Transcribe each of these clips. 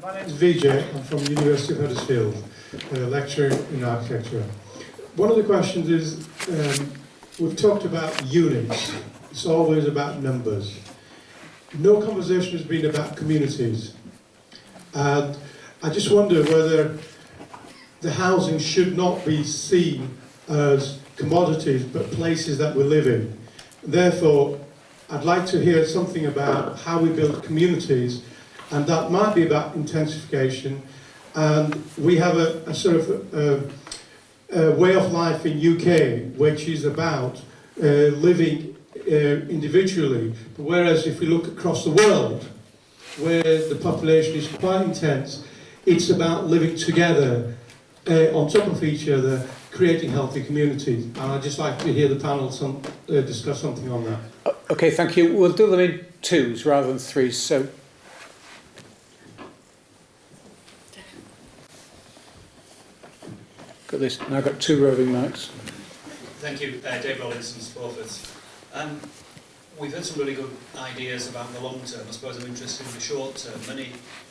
My name is Vijay. I'm from the University of Huddersfield, lecturer in architecture. One of the questions is, we've talked about units. It's always about numbers. No conversation has been about communities. And I just wonder whether the housing should not be seen as commodities, but places that we live in. Therefore, I'd like to hear something about how we build communities, and that might be about intensification. And we have a sort of a way of life in UK, which is about living individually. But whereas if we look across the world, where the population is quite intense, it's about living together on top of each other, creating healthy communities. And I'd just like to hear the panel discuss something on that. Okay, thank you. We'll do them in twos rather than threes. So, got this. Now I've got two roving mics. Thank you, Dave Rollins from Spawforths. We've heard some really good ideas about the long term. I suppose I'm interested in the short term. Many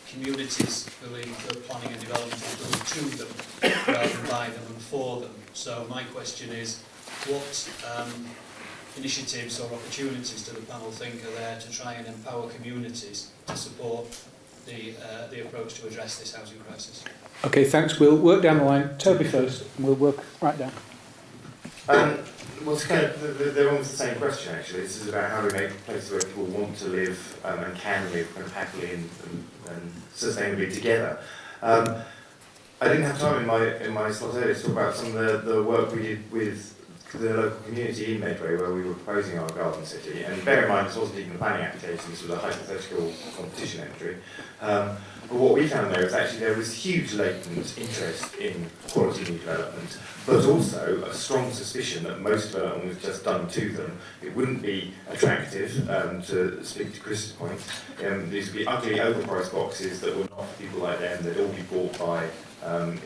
communities believe that planning and development is done to them rather than by them and for them. So my question is, what initiatives or opportunities do the panel think are there to try and empower communities to support the approach to address this housing crisis? Okay, thanks. We'll work down the line. Toby first, and we'll work right down. Well, it's kind of, they're almost the same question, actually. This is about how we make places where people want to live and can live kind of happily and sustainably together. I didn't have time in my slot earlier to talk about some of the work we did with the local community in Medway, where we were proposing our garden city. And bear in mind, this wasn't even a planning application, this was a hypothetical competition entry. But what we found there was actually there was huge latent interest in quality new development, but also a strong suspicion that most development was just done to them. It wouldn't be attractive, to speak to Chris's point. These would be ugly, overpriced boxes that were not for people like them. They'd all be bought by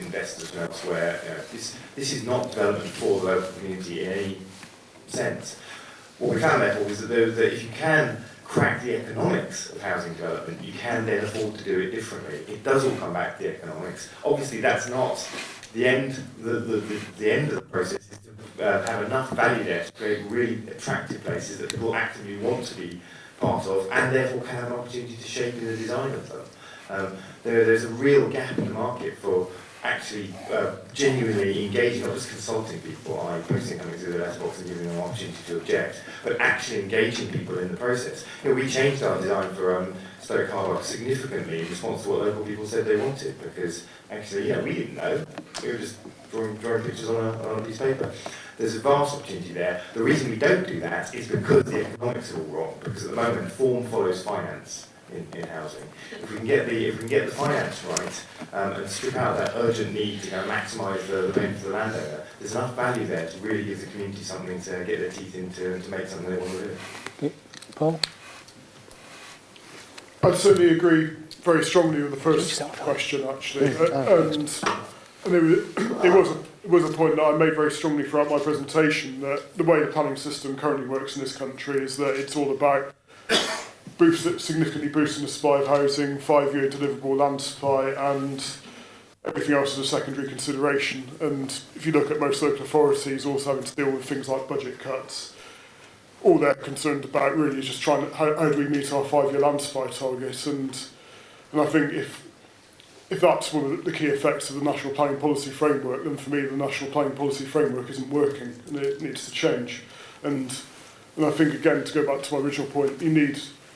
investors from elsewhere. This is not development for the local community in any sense. What we found therefore was that if you can crack the economics of housing development, you can then afford to do it differently. It does all come back to the economics. Obviously that's not the end. The end of the process is to have enough value there to create really attractive places that people actively want to be part of, and therefore can have an opportunity to shape in the design of them. There's a real gap in the market for actually genuinely engaging, not just consulting people, i.e. posting something to the letterbox and giving them an opportunity to object, but actually engaging people in the process. We changed our design for Stoke Harbour significantly in response to what local people said they wanted, because actually, we didn't know. We were just drawing pictures on a piece of paper. There's a vast opportunity there. The reason we don't do that is because the economics are all wrong, because at the moment form follows finance in housing. If we can get the finance right and strip out that urgent need to kind of maximise the payment to the landowner, there's enough value there to really give the community something to get their teeth into and to make something they want to do. Okay. Paul? I'd certainly agree very strongly with the first question, actually, and it was a point that I made very strongly throughout my presentation, that the way the planning system currently works in this country is that it's all about significantly boosting the supply of housing, 5-year deliverable land supply, and everything else is a secondary consideration. And if you look at most local authorities also having to deal with things like budget cuts, all they're concerned about really is just trying to, how do we meet our 5-year land supply target. And I think if that's one of the key effects of the National Planning Policy Framework, then for me the National Planning Policy Framework isn't working and it needs to change. And I think, again, to go back to my original point,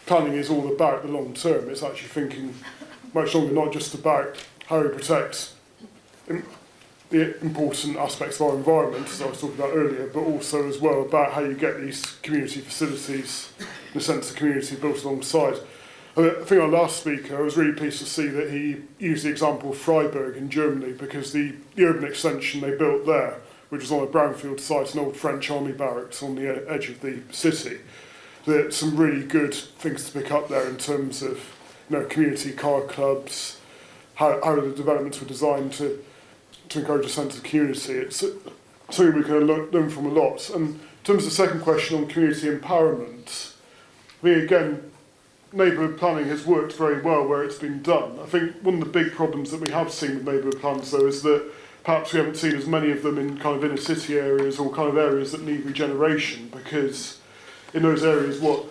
planning is all about the long term. It's actually thinking much longer, not just about how we protect the important aspects of our environment, as I was talking about earlier, but also as well about how you get these community facilities, the sense of community built alongside. I think our last speaker, I was really pleased to see that he used the example of Freiburg in Germany, because the urban extension they built there, which was on a brownfield site, an old French army barracks on the edge of the city, there's some really good things to pick up there in terms of community car clubs, how the developments were designed to encourage a sense of community. It's something we can learn from a lot. And in terms of the second question on community empowerment, I mean, again, neighbourhood planning has worked very well where it's been done. I think one of the big problems that we have seen with neighbourhood plans, though, is that perhaps we haven't seen as many of them in kind of inner city areas or kind of areas that need regeneration, because in those areas what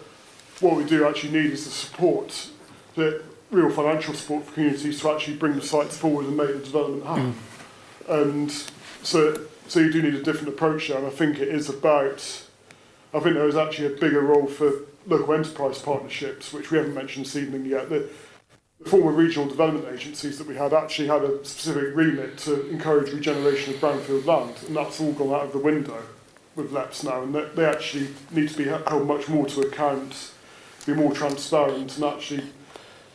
we do actually need is the support, the real financial support for communities to actually bring the sites forward and make the development happen. And so you do need a different approach there, and I think it is about, I think there is actually a bigger role for local enterprise partnerships, which we haven't mentioned this evening yet. The former regional development agencies that we had actually had a specific remit to encourage regeneration of brownfield land, and that's all gone out of the window with LEPs now, and they actually need to be held much more to account, be more transparent, and actually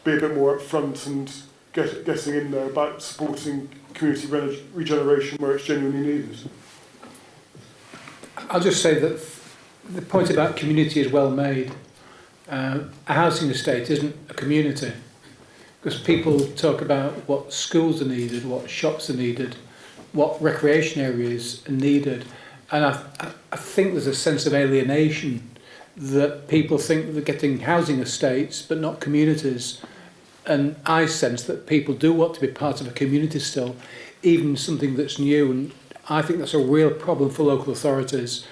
be a bit more upfront and getting in there about supporting community regeneration where it's genuinely needed. I'll just say that the point about community is well made. A housing estate isn't a community, because people talk about what schools are needed, what shops are needed, what recreation areas are needed, and I think there's a sense of alienation that people think they're getting housing estates but not communities, and I sense that people do want to be part of a community still, even something that's new, and I think that's a real problem for local authorities,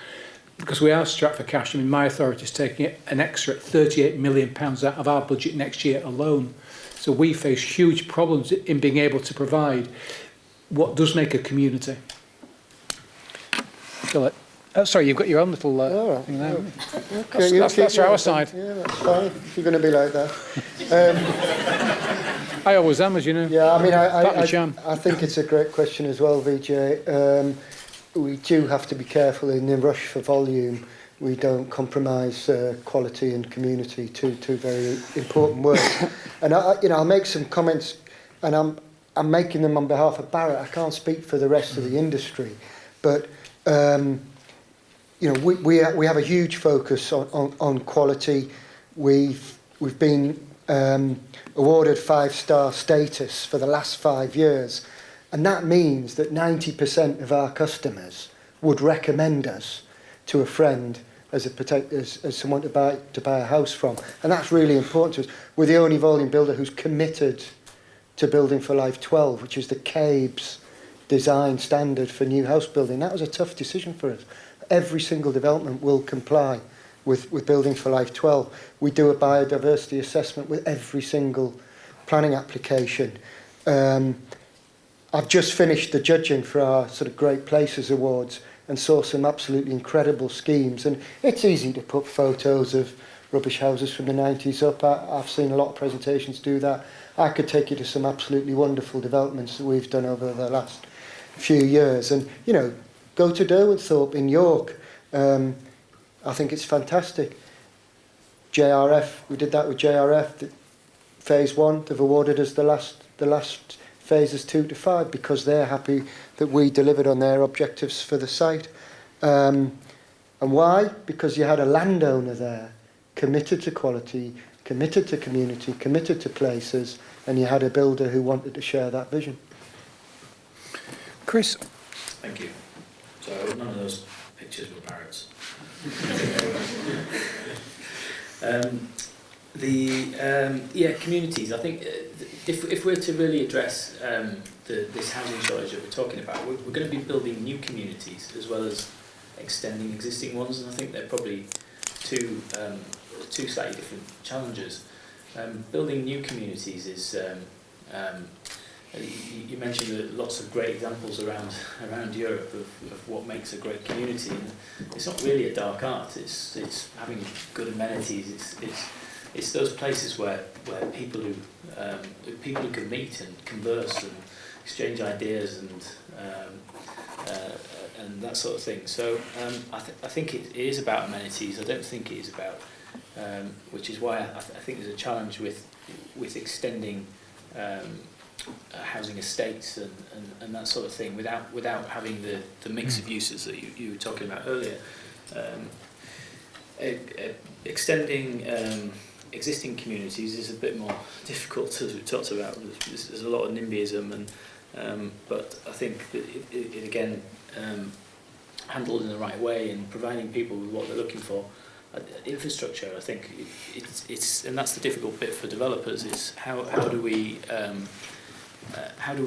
because we are strapped for cash. I mean, my authority is taking an extra £38 million out of our budget next year alone. So we face huge problems in being able to provide what does make a community. Sorry, you've got your own little thing there. Okay, that's our side. Yeah, that's fine, if you're going to be like that. I always am, as you know. Yeah, I mean, I think it's a great question as well, Vijay. We do have to be careful in the rush for volume. We don't compromise quality and community, two very important words. And I'll make some comments, and I'm making them on behalf of Barratt. I can't speak for the rest of the industry, but we have a huge focus on quality. We've been awarded 5-star status for the last 5 years, and that means that 90% of our customers would recommend us to a friend as someone to buy a house from, and that's really important to us. We're the only volume builder who's committed to Building for Life 12, which is the CABE's design standard for new house building. That was a tough decision for us. Every single development will comply with Building for Life 12. We do a biodiversity assessment with every single planning application. I've just finished the judging for our sort of Great Places Awards and saw some absolutely incredible schemes. And it's easy to put photos of rubbish houses from the 90s up. I've seen a lot of presentations do that. I could take you to some absolutely wonderful developments that we've done over the last few years. And, go to Derwentthorpe in York. I think it's fantastic. JRF, we did that with JRF. Phase 1, they've awarded us the last phases 2 to 5 because they're happy that we delivered on their objectives for the site. And why? Because you had a landowner there, committed to quality, committed to community, committed to places, and you had a builder who wanted to share that vision. Chris? Thank you. So none of those pictures were Barratt's. Communities. I think if we're to really address this housing shortage that we're talking about, we're going to be building new communities as well as extending existing ones, and I think they're probably two slightly different challenges. Building new communities is you mentioned that lots of great examples around Europe of what makes a great community. And it's not really a dark art. It's having good amenities. It's those places where people who can meet and converse and exchange ideas and that sort of thing. So I think it is about amenities. I don't think it is about which is why I think there's a challenge with extending housing estates and that sort of thing without having the mix of uses that you were talking about earlier. Extending existing communities is a bit more difficult, as we talked about. There's a lot of NIMBYism, but I think that it again handled in the right way and providing people with what they're looking for Infrastructure, I think, it's and that's the difficult bit for developers, is how do we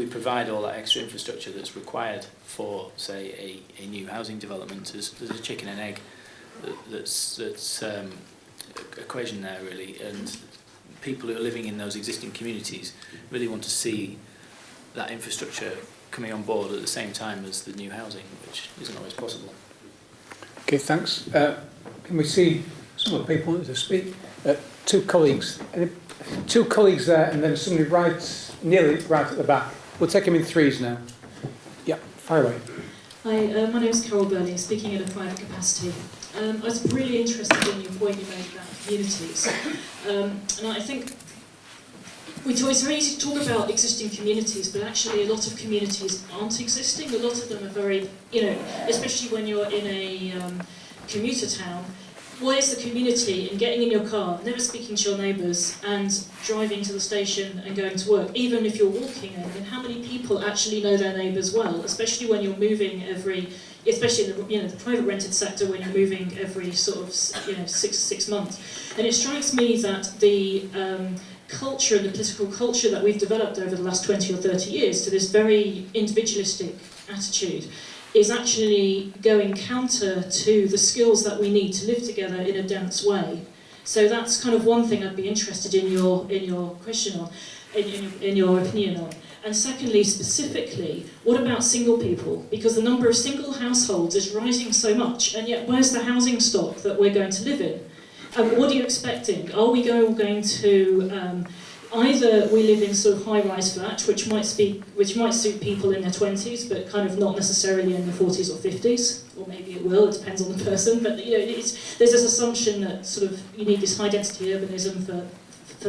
provide all that extra infrastructure that's required for, say, a new housing development. There's a chicken and egg that's equation there, really, and people who are living in those existing communities really want to see that infrastructure coming on board at the same time as the new housing, which isn't always possible. Okay, thanks. Can we see some of the people wanting to speak? Two colleagues there, and then somebody nearly right at the back. We'll take them in threes now. Yeah, fire away. Hi, my name is Carol Burney, speaking in a private capacity. I was really interested in your point you made about communities. And I think it's very easy to talk about existing communities, but actually a lot of communities aren't existing. A lot of them are very, especially when you're in a commuter town. What is the community in getting in your car, never speaking to your neighbours, and driving to the station and going to work, even if you're walking in? And how many people actually know their neighbours well, especially when you're moving especially in the private rented sector, when you're moving every sort of 6 months. And it strikes me that the culture and the political culture that we've developed over the last 20 or 30 years to this very individualistic attitude is actually going counter to the skills that we need to live together in a dense way. So that's kind of one thing I'd be interested in your question on, in your opinion on. And secondly, specifically, what about single people? Because the number of single households is rising so much, and yet where's the housing stock that we're going to live in? What are you expecting? Are we going to either we live in sort of high-rise flats, which might suit people in their 20s, but kind of not necessarily in their 40s or 50s, or maybe it will. It depends on the person. But there's this assumption that sort of you need this high-density urbanism for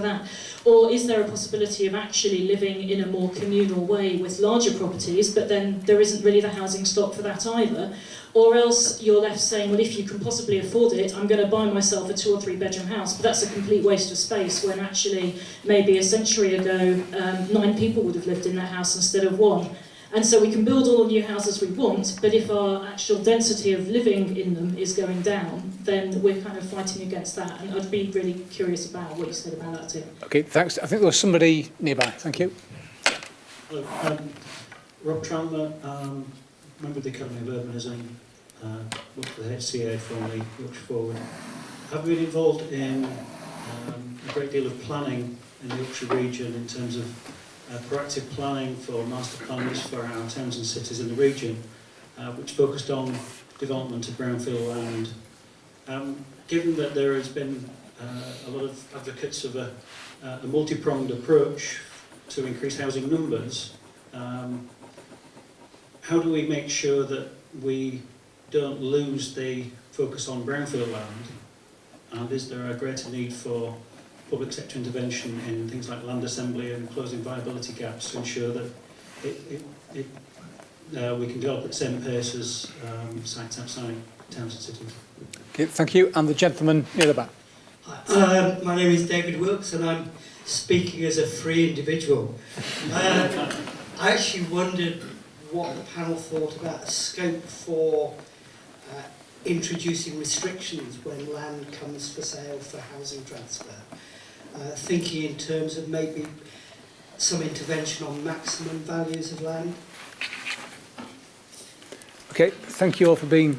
that. Or is there a possibility of actually living in a more communal way with larger properties, but then there isn't really the housing stock for that either? Or else you're left saying, well, if you can possibly afford it, I'm going to buy myself a 2 or 3 bedroom house, but that's a complete waste of space, when actually maybe a century ago 9 people would have lived in that house instead of 1. And so we can build all the new houses we want, but if our actual density of living in them is going down, then we're kind of fighting against that. And I'd be really curious about what you said about that too. Okay, thanks. I think there was somebody nearby. Thank you. Hello, Rob Tranmer, member of the Academy of Urbanism, worked for the HCA formerly, Yorkshire Forward. I've been involved in a great deal of planning in the Yorkshire region in terms of proactive planning for master planners for our towns and cities in the region, which focused on development of brownfield land. Given that there has been a lot of advocates of a multi-pronged approach to increase housing numbers, how do we make sure that we don't lose the focus on brownfield land? And is there a greater need for public sector intervention in things like land assembly and closing viability gaps to ensure that we can develop at the same pace as sites outside towns and cities? Okay, thank you. And the gentleman near the back. Hi, my name is David Wilkes and I'm speaking as a free individual. I actually wondered what the panel thought about the scope for introducing restrictions when land comes for sale for housing transfer. Thinking in terms of maybe some intervention on maximum values of land. Okay, thank you all for being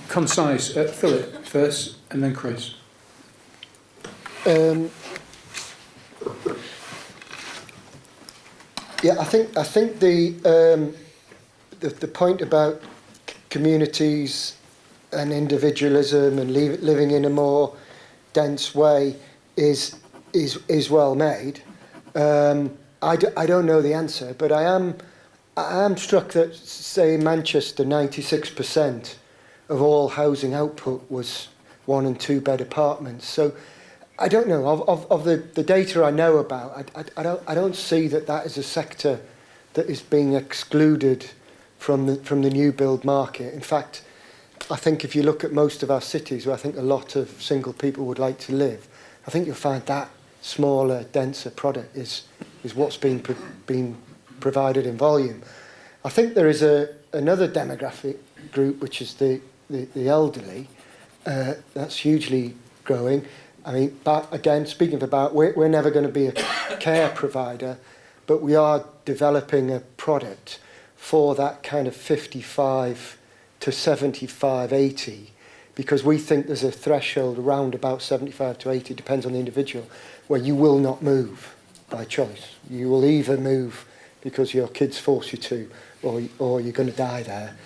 concise. Philip first, and then Chris. Yeah, I think the point about communities and individualism and living in a more dense way is well made. I don't know the answer, but I am struck that, say, in Manchester, 96% of all housing output was 1 and 2 bed apartments. So I don't know, of the data I know about, I don't see that is a sector that is being excluded from the new build market. In fact, I think if you look at most of our cities where I think a lot of single people would like to live, I think you'll find that smaller, denser product is what's being provided in volume. I think there is another demographic group, which is the elderly, That's hugely growing. I mean, but again, speaking of about, we're never going to be a care provider, but we are developing a product for that kind of 55 to 75, 80, because we think there's a threshold around about 75 to 80, depends on the individual, where you will not move by choice. You will either move because your kids force you to, or you're going to die there.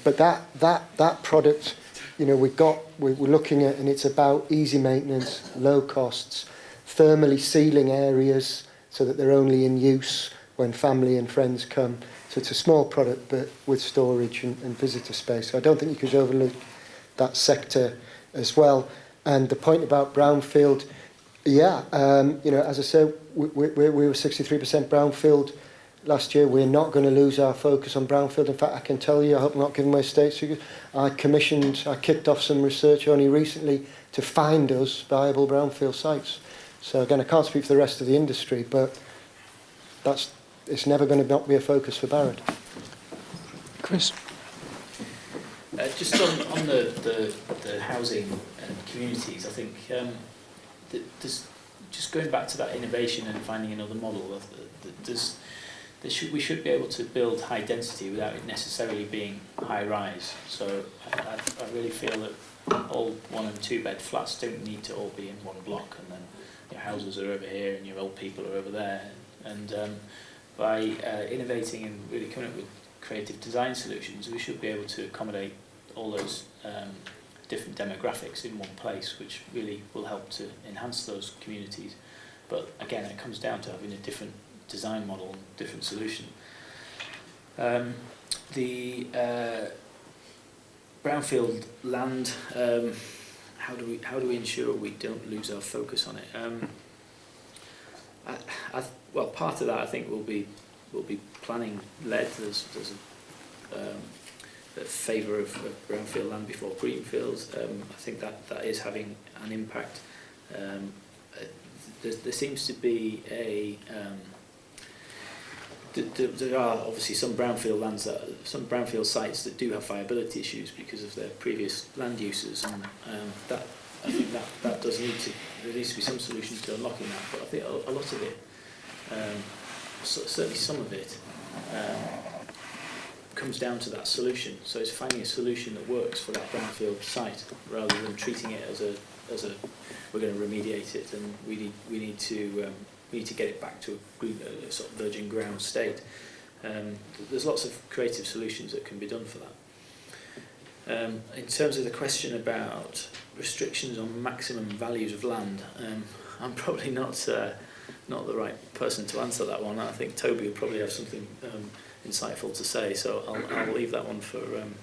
But that product, you know, we're looking at, and it's about easy maintenance, low costs, thermally sealing areas so that they're only in use when family and friends come. So it's a small product, but with storage and visitor space. So I don't think you could overlook that sector as well. And the point about brownfield, yeah, you know, as I said, we were 63% brownfield last year. We're not going to lose our focus on brownfield. In fact, I can tell you, I hope I'm not giving my state secret, I kicked off some research only recently to find us viable brownfield sites. So again, I can't speak for the rest of the industry, but it's never going to not be a focus for Barrett. Chris? Just on the housing and communities, I think just going back to that innovation and finding another model, we should be able to build high density without it necessarily being high rise. So I really feel that all 1 and 2 bed flats don't need to all be in one block, and then your houses are over here and your old people are over there. And by innovating and really coming up with creative design solutions, we should be able to accommodate all those different demographics in one place, which really will help to enhance those communities. But again, it comes down to having a different design model, different solution. The brownfield land, how do we ensure we don't lose our focus on it? Well, part of that I think will be planning led. There's a favour of brownfield land before greenfields. I think that is having an impact. There seems to be there are obviously some brownfield sites that do have viability issues because of their previous land uses, and I think that does there needs to be some solution to unlocking that. But I think a lot of it, certainly some of it, comes down to that solution. So it's finding a solution that works for that brownfield site rather than treating it as a we're going to remediate it and we need to get it back to a sort of virgin ground state. There's lots of creative solutions that can be done for that. In terms of the question about restrictions on maximum values of land, I'm probably not the right person to answer that one. I think Toby will probably have something insightful to say, so I'll leave that one for him.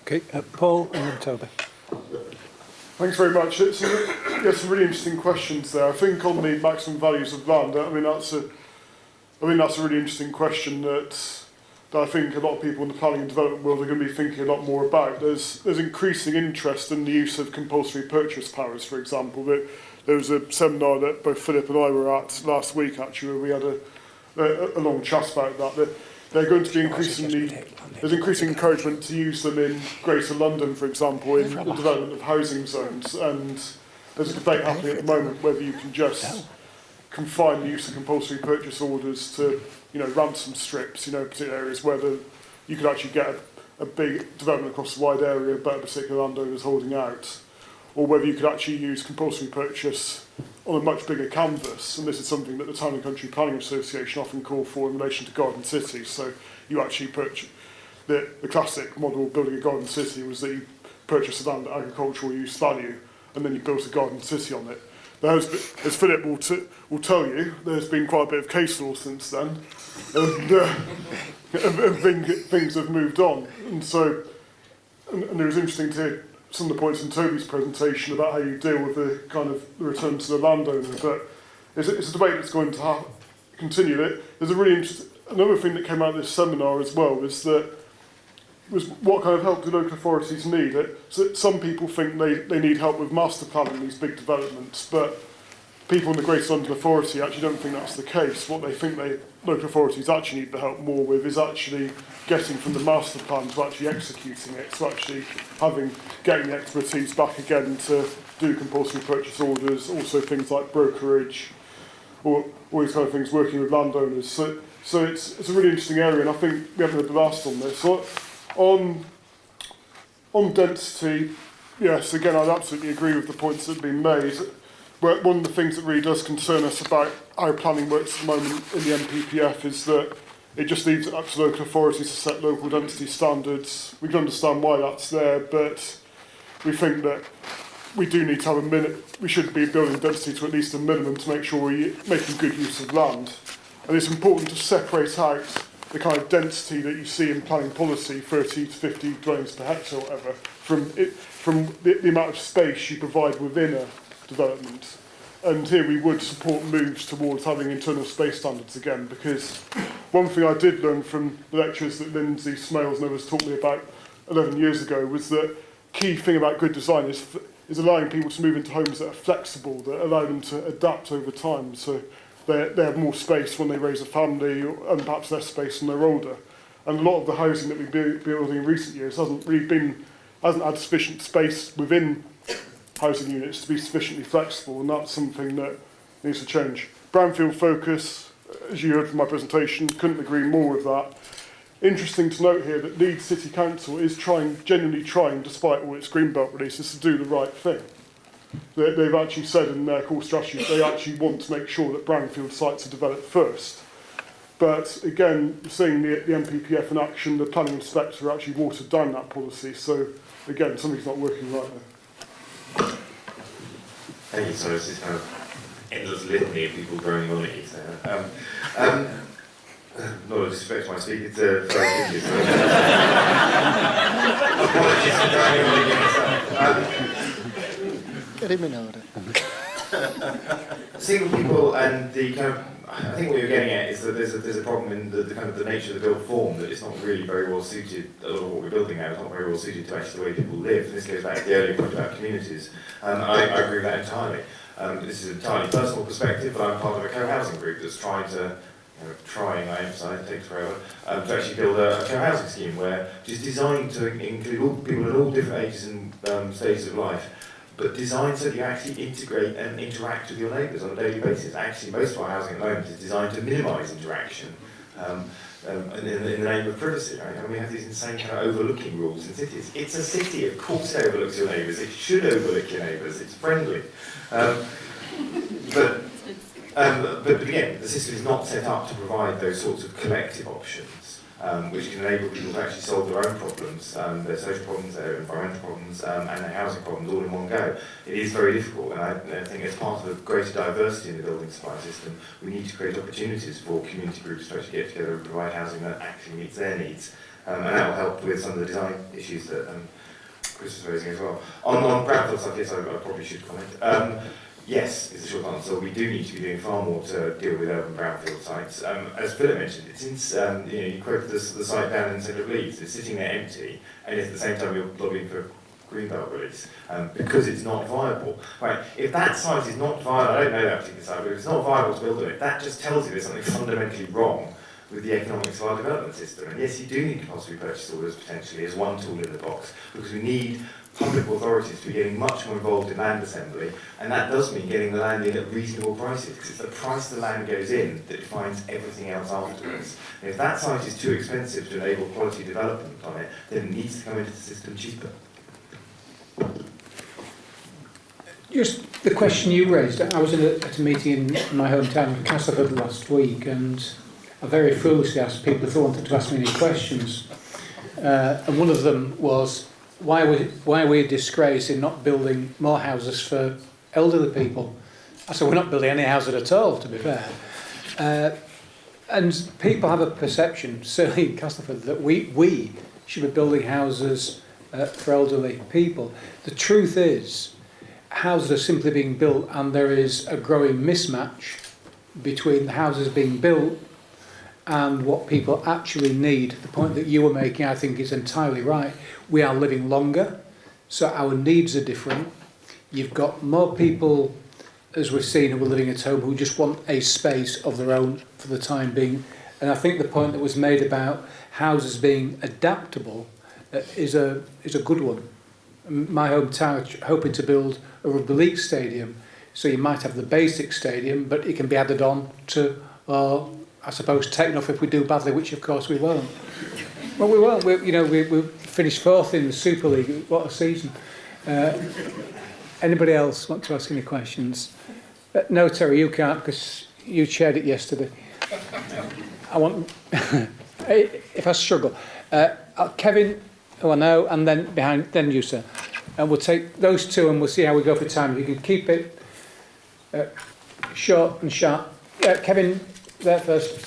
Okay, Paul and then Toby. Thanks very much. It's some really interesting questions there. I think on the maximum values of land, I mean that's a really interesting question that I think a lot of people in the planning and development world are going to be thinking a lot more about. There's increasing interest in the use of compulsory purchase powers, for example. There was a seminar that both Philip and I were at last week, actually, where we had a long chat about that. They're going to be there's increasing encouragement to use them in Greater London, for example, in the development of housing zones. And there's a debate happening at the moment whether you can just confine the use of compulsory purchase orders to, ransom strips, particular areas where you could actually get a big development across a wide area, but a particular landowner is holding out. Or whether you could actually use compulsory purchase on a much bigger canvas, and this is something that the Town and Country Planning Association often call for in relation to garden cities. So you actually purchase the classic model of building a garden city was that you purchase the land at agricultural use value, and then you build a garden city on it. As Philip will tell you, there's been quite a bit of case law since then, and things have moved on. And so, and it was interesting to hear some of the points in Toby's presentation about how you deal with the kind of the return to the landowner, but it's a debate that's going to continue. There's a really interesting, another thing that came out of this seminar as well was what kind of help do local authorities need? So some people think they need help with master planning these big developments, but people in the Greater London Authority actually don't think that's the case. What they think local authorities actually need the help more with is actually getting from the master plan to actually executing it, to actually getting the expertise back again to do compulsory purchase orders, also things like brokerage, or all these kind of things, working with landowners. So it's a really interesting area, and I think we haven't heard the last on this. So on density, yes, again, I'd absolutely agree with the points that have been made. But one of the things that really does concern us about how planning works at the moment in the NPPF is that it just leaves it up to local authorities to set local density standards. We can understand why that's there, but we think that we do need to have we should be building density to at least a minimum to make sure we're making good use of land. And it's important to separate out the kind of density that you see in planning policy, 30 to 50 dwellings per hectare or whatever, from the amount of space you provide within a development. And here we would support moves towards having internal space standards again, because one thing I did learn from the lectures that Lindsay Smales never taught me about 11 years ago was that key thing about good design is allowing people to move into homes that are flexible, that allow them to adapt over time. So they have more space when they raise a family, and perhaps less space when they're older. And a lot of the housing that we've been building in recent years hasn't had sufficient space within housing units to be sufficiently flexible, and that's something that needs to change. Brownfield focus, as you heard from my presentation, couldn't agree more with that. Interesting to note here that Leeds City Council is genuinely trying, despite all its greenbelt releases, to do the right thing. They've actually said in their core strategy they actually want to make sure that brownfield sites are developed first. But again, seeing the NPPF in action, the planning inspector actually watered down that policy. So again, something's not working right there. Thank you. So it's this kind of endless litany of people groaning on at you. So, not a disrespect to my speaker, it's very good. Apologies for groaning on at Get him in order. Single people and the kind of, I think what you're getting at is that there's a problem in the kind of the nature of the built form, that it's not really very well suited. A lot of what we're building now is not very well suited to actually the way people live. And this goes back to the earlier point about communities. I agree with that entirely. This is an entirely personal perspective, but I'm part of a co-housing group that's trying to, I emphasise, it takes forever, to actually build a co-housing scheme where it's designed to include all people at all different ages and stages of life, but designed so that you actually integrate and interact with your neighbours on a daily basis. Actually, most of our housing at the moment is designed to minimise interaction in the name of privacy. Right? And we have these insane kind of overlooking rules in cities. It's a city, of course it overlooks your neighbours. It should overlook your neighbours. It's friendly. But again, the system is not set up to provide those sorts of collective options, which can enable people to actually solve their own problems, their social problems, their environmental problems, and their housing problems all in one go. It is very difficult, and I think as part of the greater diversity in the building supply system, we need to create opportunities for community groups to actually get together and provide housing that actually meets their needs. And that will help with some of the design issues that Chris was raising as well. On brownfield stuff, yes, I probably should comment. Yes, is the short answer. We do need to be doing far more to deal with urban brownfield sites. As Philip mentioned, you quoted the site down in the centre of Leeds. It's sitting there empty, and at the same time you're lobbying for greenbelt release because it's not viable. Right? If that site is not viable, I don't know that particular site, but if it's not viable to build on it, that just tells you there's something fundamentally wrong with the economics of our development system. And yes, you do need compulsory purchase orders potentially as one tool in the box, because we need public authorities to be getting much more involved in land assembly, and that does mean getting the land in at reasonable prices, because it's the price the land goes in that defines everything else afterwards. And if that site is too expensive to enable quality development on it, then it needs to come into the system cheaper. Just the question you raised, I was at a meeting in my hometown of Castleford last week, and I very foolishly asked people if they wanted to ask me any questions. And one of them was, why are we a disgrace in not building more houses for elderly people? I said, we're not building any houses at all, to be fair. And people have a perception, certainly in Castleford, that we should be building houses for elderly people. The truth is, houses are simply being built, and there is a growing mismatch between the houses being built and what people actually need. The point that you were making, I think, is entirely right. We are living longer, so our needs are different. You've got more people as we've seen, who are living at home, who just want a space of their own for the time being. And I think the point that was made about houses being adaptable is a good one. My hometown are hoping to build a rugby league stadium, so you might have the basic stadium, but it can be added on to, I suppose, taken off if we do badly, which of course we won't. Well, we won't. We finished fourth in the Super League. What a season! Anybody else want to ask any questions? No, Terry, you can't because you chaired it yesterday. I want, if I struggle, Kevin, who I know, and then you, sir. And we'll take those two and we'll see how we go for time. You can keep it short and sharp. Kevin, there first.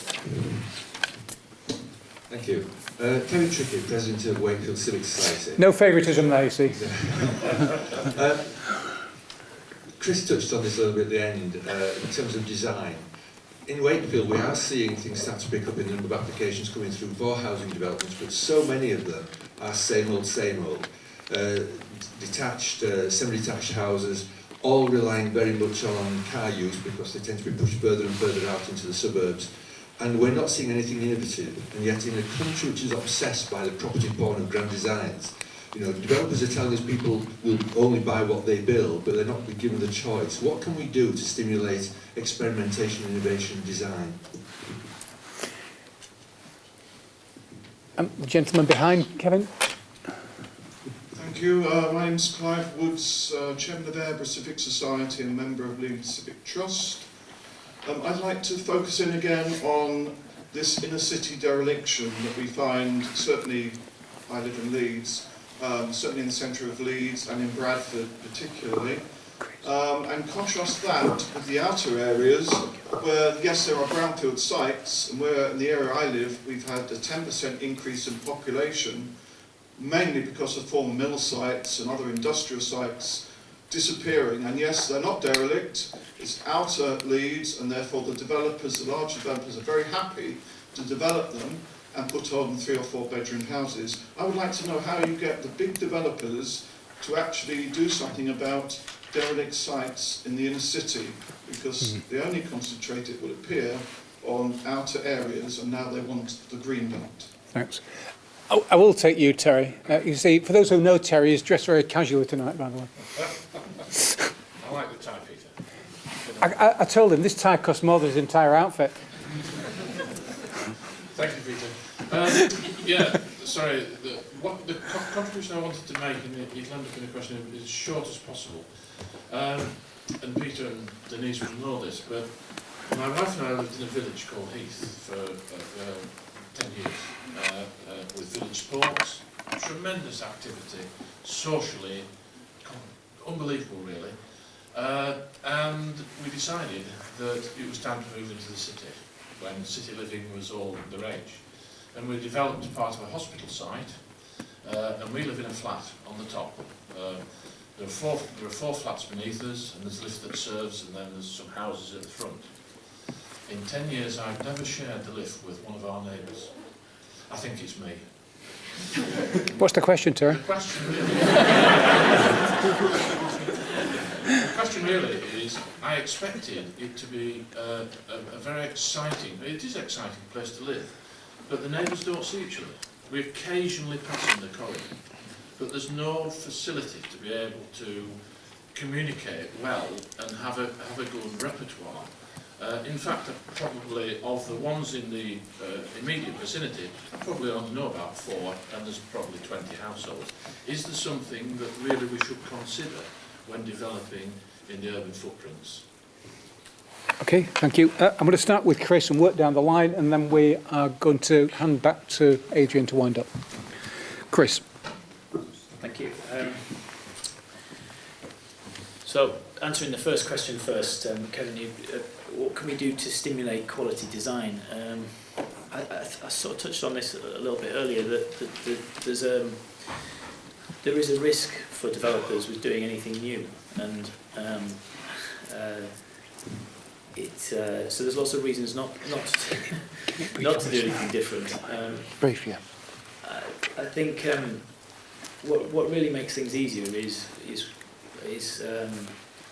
Thank you. Kevin Trickett, President of Wakefield Civic Society. No favouritism there, you see. Chris touched on this a little bit at the end, in terms of design. In Wakefield, we are seeing things start to pick up in the number of applications coming through for housing developments, but so many of them are same old, detached, semi-detached houses, all relying very much on car use because they tend to be pushed further and further out into the suburbs. And we're not seeing anything innovative, and yet in a country which is obsessed by the property porn of grand designs, developers are telling us people will only buy what they build, but they're not given the choice. What can we do to stimulate experimentation, innovation, design? The gentleman behind, Kevin. Thank you. My name's Clive Woods, Chairman of Airborough Civic Society and member of Leeds Civic Trust. I'd like to focus in again on this inner city dereliction that we find, certainly I live in Leeds, certainly in the centre of Leeds and in Bradford particularly, and contrast that with the outer areas where, yes, there are brownfield sites, and where in the area I live we've had a 10% increase in population, mainly because of former mill sites and other industrial sites disappearing. And yes, they're not derelict, it's outer Leeds, and therefore the developers, the large developers, are very happy to develop them and put on 3 or 4 bedroom houses. I would like to know how you get the big developers to actually do something about derelict sites in the inner city, because they only concentrate, it would appear, on outer areas, and now they want the green belt. Thanks. I will take you, Terry. You see, for those who know Terry, he's dressed very casually tonight, by the way. I like the tie, Peter. I told him this tie costs more than his entire outfit. Thank you, Peter. Sorry, the contribution I wanted to make, and it'll end up in a question, is as short as possible. And Peter and Denise will know this, but my wife and I lived in a village called Heath for 10 years, with village sports, tremendous activity, socially, unbelievable really, and we decided that it was time to move into the city, when city living was all the rage. And we developed part of a hospital site, and we live in a flat on the top. There are four flats beneath us, and there's a lift that serves, and then there's some houses at the front. In 10 years, I've never shared the lift with one of our neighbours. I think it's me. What's the question, Terry? The question really is, I expected it to be a very exciting, it is an exciting place to live, but the neighbours don't see each other. We occasionally pass in the corridor, but there's no facility to be able to communicate well and have a good repertoire. In fact, probably of the ones in the immediate vicinity, I probably only know about 4, and there's probably 20 households. Is there something that really we should consider when developing in the urban footprints? Okay, thank you. I'm going to start with Chris and work down the line, and then we are going to hand back to Adrian to wind up. Chris. Thank you. So, answering the first question first, Kevin, what can we do to stimulate quality design? I sort of touched on this a little bit earlier, that there is a risk for developers with doing anything new, and so there's lots of reasons not to do anything different. Brief, yeah. I think what really makes things easier is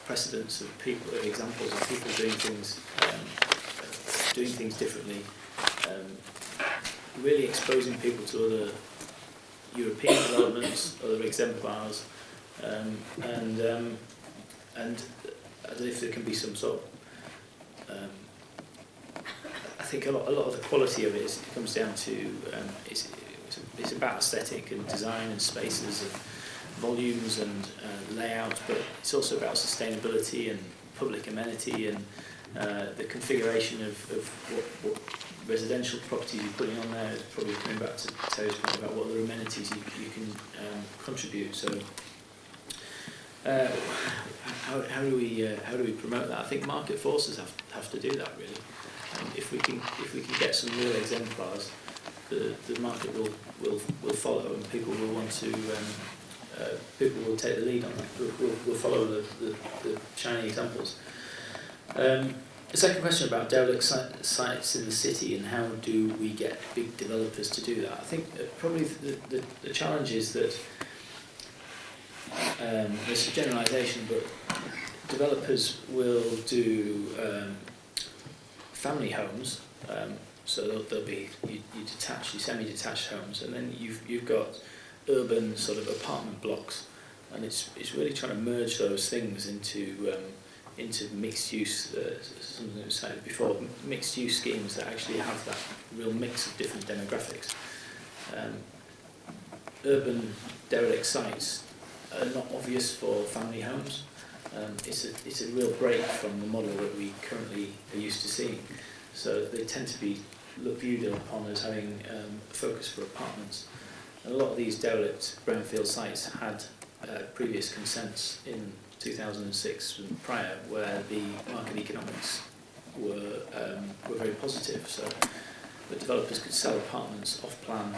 precedents of people, examples of people doing things differently, really exposing people to other European developments, other exemplars, and I don't know if there can be some sort of, I think a lot of the quality of it comes down to it's about aesthetic and design and spaces and volumes and layout, but it's also about sustainability and public amenity and the configuration of what residential properties you're putting on there. Probably coming back to Terry's point about what other amenities you can contribute. So how do we promote that? I think market forces have to do that really. If we can get some real exemplars, the market will follow, and people will want to. People will take the lead on that. Will follow the shining examples. The second question about derelict sites in the city and how do we get big developers to do that? I think probably the challenge is that there's a generalisation, but developers will do family homes. So there'll be you detached, you semi-detached homes, and then you've got urban sort of apartment blocks, and it's really trying to merge those things into mixed use, something that was cited before, mixed use schemes that actually have that real mix of different demographics. Urban derelict sites are not obvious for family homes. It's a real break from the model that we currently are used to seeing. So they tend to be viewed upon as having a focus for apartments. And a lot of these derelict brownfield sites had previous consents in 2006 and prior, where the market economics were very positive. So the developers could sell apartments off plan,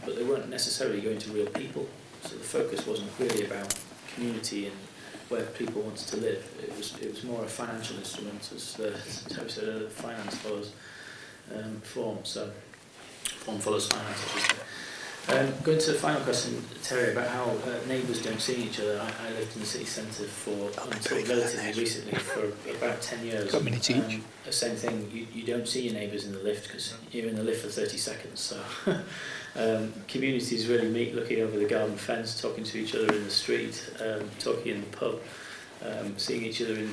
but they weren't necessarily going to real people. So the focus wasn't really about community and where people wanted to live. It was more a financial instrument, as Terry said, finance follows form. So form follows finance, I should say. Going to the final question, Terry, about how neighbours don't see each other. I lived in the city centre until relatively recently, for about 10 years. Got minutes each. The same thing, you don't see your neighbours in the lift because you're in the lift for 30 seconds. So communities really meet looking over the garden fence, talking to each other in the street, talking in the pub, seeing each other in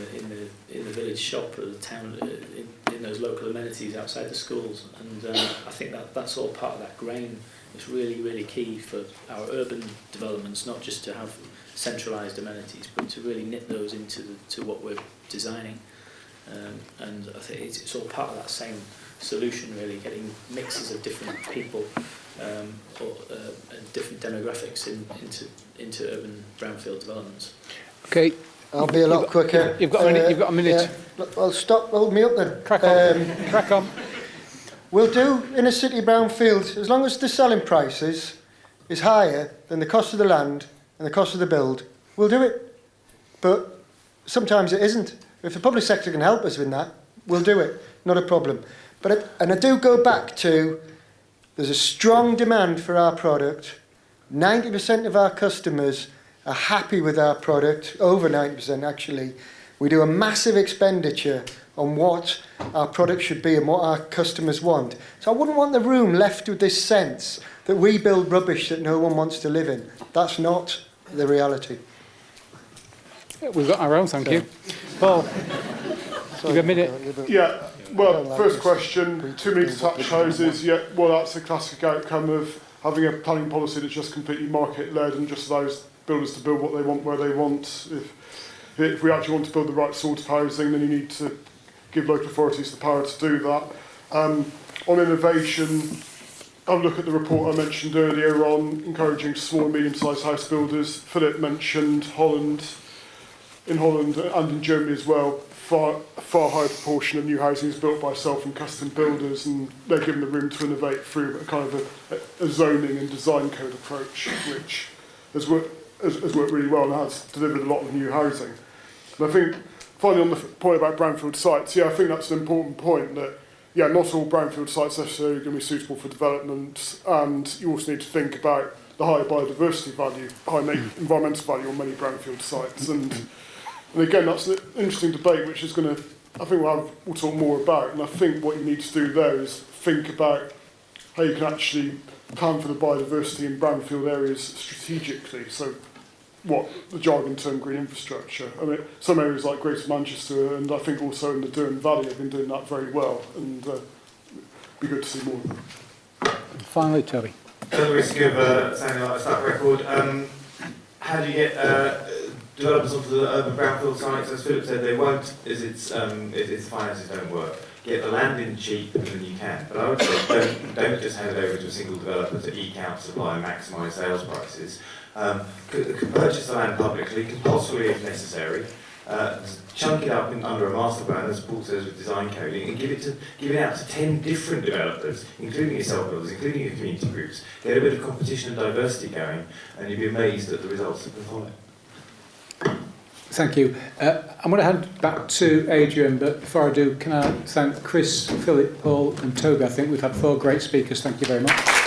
the village shop or the town, in those local amenities outside the schools. And I think that's all part of that grain. It's really, really key for our urban developments, not just to have centralised amenities, but to really knit those into what we're designing. And I think it's all part of that same solution, really, getting mixes of different people and different demographics into urban brownfield developments. Okay. I'll be a lot quicker. You've got a minute. You've got a minute. Yeah. Well, stop. Hold me up then. Crack on. Crack on. We'll do inner city brownfield as long as the selling prices is higher than the cost of the land and the cost of the build. We'll do it. But sometimes it isn't. If the public sector can help us with that, we'll do it. Not a problem. And I do go back to, there's a strong demand for our product. 90% of our customers are happy with our product, over 90% actually. We do a massive expenditure on what our product should be and what our customers want. So I wouldn't want the room left with this sense that we build rubbish that no one wants to live in. That's not the reality. Yeah, we've got our own, thank you. Paul, you've got a minute. Yeah, well, first question, too many detached houses, yeah, well, that's a classic outcome of having a planning policy that's just completely market-led and just allows builders to build what they want, where they want. If we actually want to build the right sort of housing, then you need to give local authorities the power to do that. On innovation, I'll look at the report I mentioned earlier on encouraging small and medium-sized house builders. Philip mentioned Holland. In Holland and in Germany as well, far higher proportion of new housing is built by self and custom builders, and they're given the room to innovate through a kind of a zoning and design code approach, which has worked really well and has delivered a lot of new housing. And I think, finally on the point about brownfield sites, I think that's an important point that, not all brownfield sites are necessarily going to be suitable for development, and you also need to think about the high biodiversity value, high environmental value on many brownfield sites. And And again, that's an interesting debate which is going to, I think we'll talk more about. And I think what you need to do there is think about how you can actually plan for the biodiversity in brownfield areas strategically. So what the jargon term green infrastructure. I mean, some areas like Greater Manchester and I think also in the Durham Valley have been doing that very well, and it'd be good to see more of them. Finally, Toby. At the risk of sounding like a stuck record, how do you get developers onto the urban brownfield sites? As Philip said, they won't, if its finances don't work. Get the land in cheap and you can. But I would say don't just hand it over to a single developer to eke out supply and maximise sales prices. Purchase the land publicly, compulsorily if necessary. Chunk it up under a master plan, as Paul says with design coding, and give it out to 10 different developers, including your self-builders, including your community groups. Get a bit of competition and diversity going, and you'll be amazed at the results that can follow. Thank you. I'm going to hand back to Adrian, but before I do, can I thank Chris, Philip, Paul and Toby. I think we've had 4 great speakers. Thank you very much.